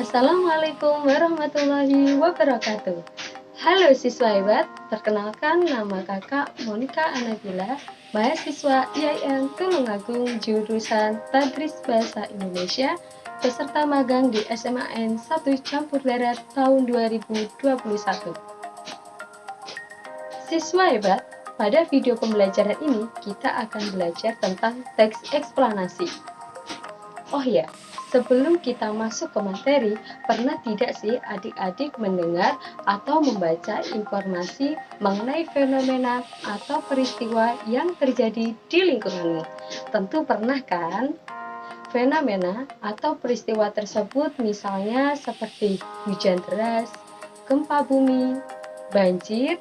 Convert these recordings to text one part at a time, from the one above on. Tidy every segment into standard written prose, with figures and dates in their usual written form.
Assalamualaikum warahmatullahi wabarakatuh. Halo siswa hebat, perkenalkan nama kakak Monica Anabila, mahasiswa IAIN Tulungagung jurusan Tadris Bahasa Indonesia, peserta magang di SMAN 1 Campur Darat tahun 2021. Siswa hebat, pada video pembelajaran ini kita akan belajar tentang teks eksplanasi. Oh ya, sebelum kita masuk ke materi, pernah tidak sih adik-adik mendengar atau membaca informasi mengenai fenomena atau peristiwa yang terjadi di lingkunganmu? Tentu pernah kan? Fenomena atau peristiwa tersebut misalnya seperti hujan deras, gempa bumi, banjir,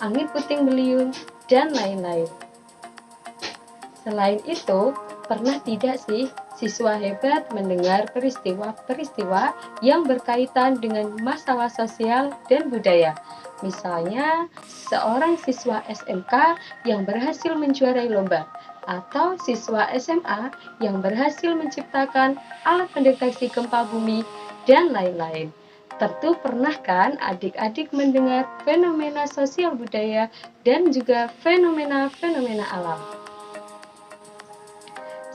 angin puting beliung, dan lain-lain. Selain itu, pernah tidak sih siswa hebat mendengar peristiwa-peristiwa yang berkaitan dengan masalah sosial dan budaya? Misalnya, seorang siswa SMK yang berhasil menjuarai lomba, atau siswa SMA yang berhasil menciptakan alat pendeteksi gempa bumi, dan lain-lain. Tentu pernah kan adik-adik mendengar fenomena sosial budaya dan juga fenomena-fenomena alam.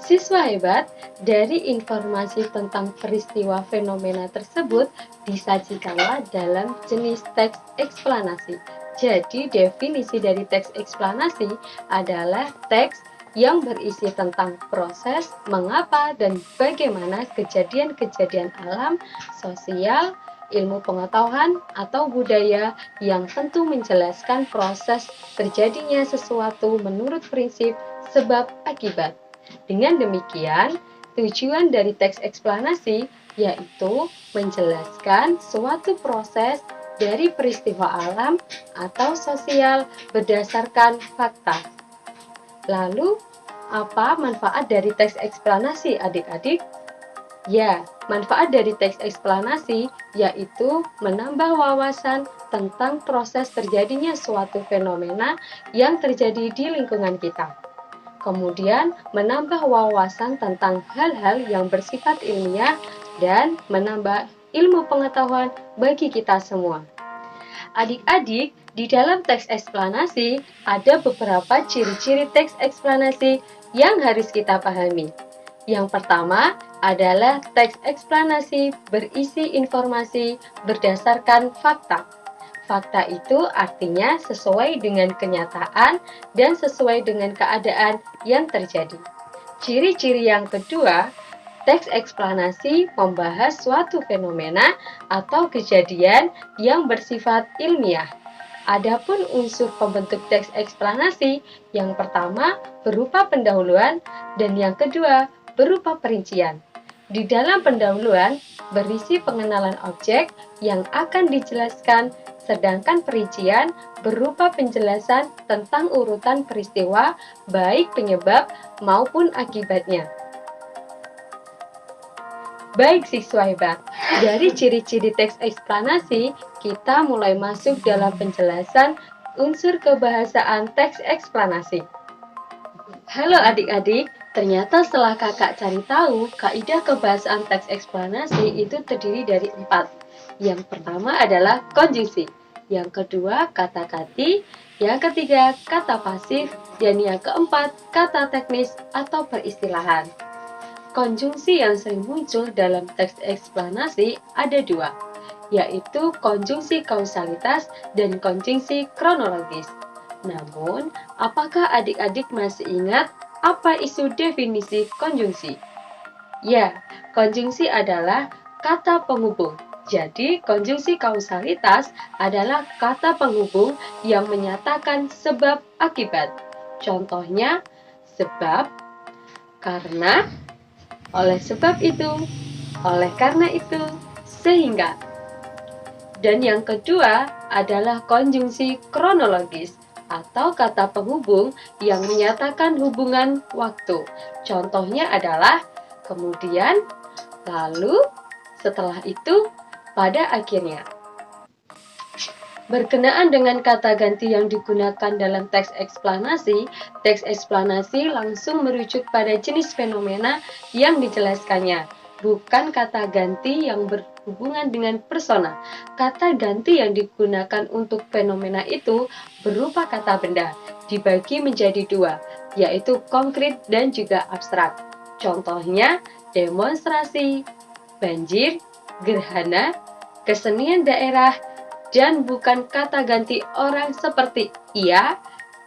Siswa hebat, dari informasi tentang peristiwa fenomena tersebut disajikanlah dalam jenis teks eksplanasi. Jadi, definisi dari teks eksplanasi adalah teks yang berisi tentang proses, mengapa, dan bagaimana kejadian-kejadian alam, sosial, ilmu pengetahuan, atau budaya yang tentu menjelaskan proses terjadinya sesuatu menurut prinsip sebab akibat. Dengan demikian, tujuan dari teks eksplanasi yaitu menjelaskan suatu proses dari peristiwa alam atau sosial berdasarkan fakta. Lalu, apa manfaat dari teks eksplanasi adik-adik? Ya, manfaat dari teks eksplanasi yaitu menambah wawasan tentang proses terjadinya suatu fenomena yang terjadi di lingkungan kita. Kemudian, menambah wawasan tentang hal-hal yang bersifat ilmiah dan menambah ilmu pengetahuan bagi kita semua. Adik-adik, di dalam teks eksplanasi ada beberapa ciri-ciri teks eksplanasi yang harus kita pahami. Yang pertama adalah teks eksplanasi berisi informasi berdasarkan fakta. Fakta itu artinya sesuai dengan kenyataan dan sesuai dengan keadaan yang terjadi. Ciri-ciri yang kedua, teks eksplanasi membahas suatu fenomena atau kejadian yang bersifat ilmiah. Adapun unsur pembentuk teks eksplanasi, yang pertama berupa pendahuluan dan yang kedua berupa perincian. Di dalam pendahuluan berisi pengenalan objek yang akan dijelaskan, sedangkan perincian berupa penjelasan tentang urutan peristiwa, baik penyebab maupun akibatnya. Baik siswa hebat, dari ciri-ciri teks eksplanasi, kita mulai masuk dalam penjelasan unsur kebahasaan teks eksplanasi. Halo adik-adik, ternyata setelah kakak cari tahu, kaidah kebahasaan teks eksplanasi itu terdiri dari 4. Yang pertama adalah konjungsi. Yang kedua, kata kati, yang ketiga, kata pasif, dan yang keempat, kata teknis atau peristilahan. Konjungsi yang sering muncul dalam teks eksplanasi ada 2, yaitu konjungsi kausalitas dan konjungsi kronologis. Namun, apakah adik-adik masih ingat apa isu definisi konjungsi? Ya, konjungsi adalah kata penghubung. Jadi, konjungsi kausalitas adalah kata penghubung yang menyatakan sebab akibat. Contohnya, sebab, karena, oleh sebab itu, oleh karena itu, sehingga. Dan yang kedua adalah konjungsi kronologis atau kata penghubung yang menyatakan hubungan waktu. Contohnya adalah kemudian, lalu, setelah itu, pada akhirnya. Berkenaan dengan kata ganti yang digunakan dalam teks eksplanasi langsung merujuk pada jenis fenomena yang dijelaskannya. bukan kata ganti yang berhubungan dengan persona. Kata ganti yang digunakan untuk fenomena itu berupa kata benda, dibagi menjadi dua, yaitu konkret dan juga abstrak. Contohnya, demonstrasi, banjir, gerhana, kesenian daerah, dan bukan kata ganti orang seperti ia,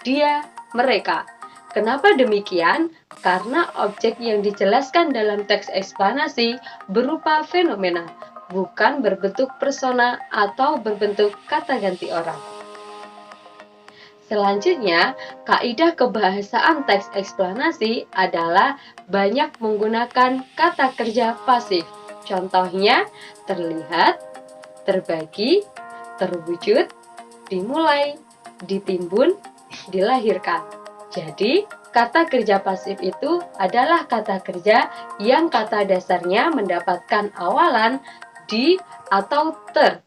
dia, mereka. Kenapa demikian? Karena objek yang dijelaskan dalam teks eksplanasi berupa fenomena, bukan berbentuk persona atau berbentuk kata ganti orang. Selanjutnya, kaidah kebahasaan teks eksplanasi adalah banyak menggunakan kata kerja pasif. Contohnya, terlihat, terbagi, terwujud, dimulai, ditimbun, dilahirkan. Jadi, kata kerja pasif itu adalah kata kerja yang kata dasarnya mendapatkan awalan di atau ter.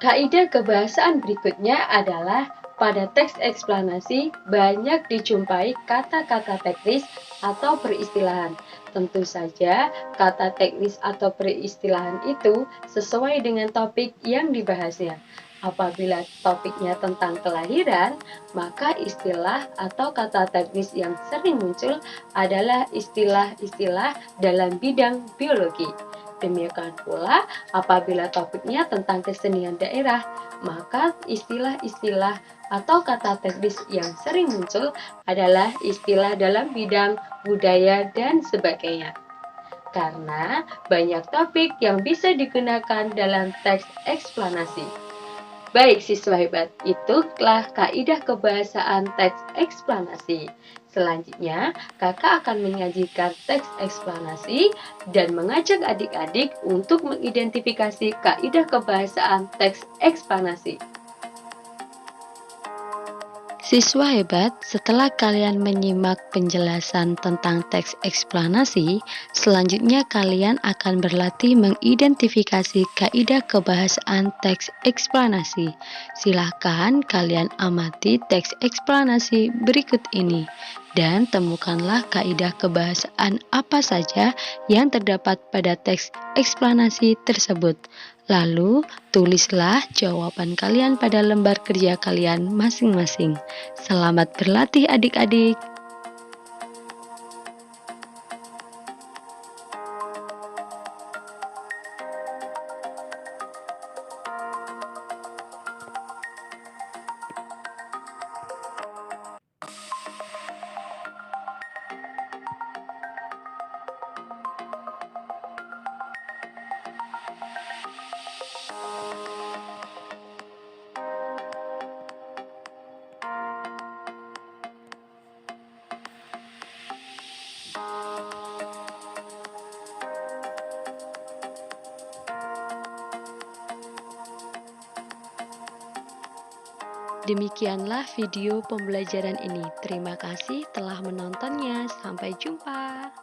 Kaidah kebahasaan berikutnya adalah pada teks eksplanasi banyak dijumpai kata-kata teknis atau peristilahan. Tentu saja, kata teknis atau peristilahan itu sesuai dengan topik yang dibahasnya. Apabila topiknya tentang kelahiran, maka istilah atau kata teknis yang sering muncul adalah istilah-istilah dalam bidang biologi. Demikian pula, apabila topiknya tentang kesenian daerah, maka istilah-istilah atau kata teknis yang sering muncul adalah istilah dalam bidang budaya dan sebagainya. Karena banyak topik yang bisa digunakan dalam teks eksplanasi. Baik siswa hebat, itulah kaidah kebahasaan teks eksplanasi. Selanjutnya, kakak akan menyajikan teks eksplanasi dan mengajak adik-adik untuk mengidentifikasi kaidah kebahasaan teks eksplanasi. Siswa hebat, setelah kalian menyimak penjelasan tentang teks eksplanasi, selanjutnya kalian akan berlatih mengidentifikasi kaidah kebahasaan teks eksplanasi. Silahkan kalian amati teks eksplanasi berikut ini dan temukanlah kaidah kebahasaan apa saja yang terdapat pada teks eksplanasi tersebut. Lalu, tulislah jawaban kalian pada lembar kerja kalian masing-masing. Selamat berlatih adik-adik. Demikianlah video pembelajaran ini. Terima kasih telah menontonnya. Sampai jumpa.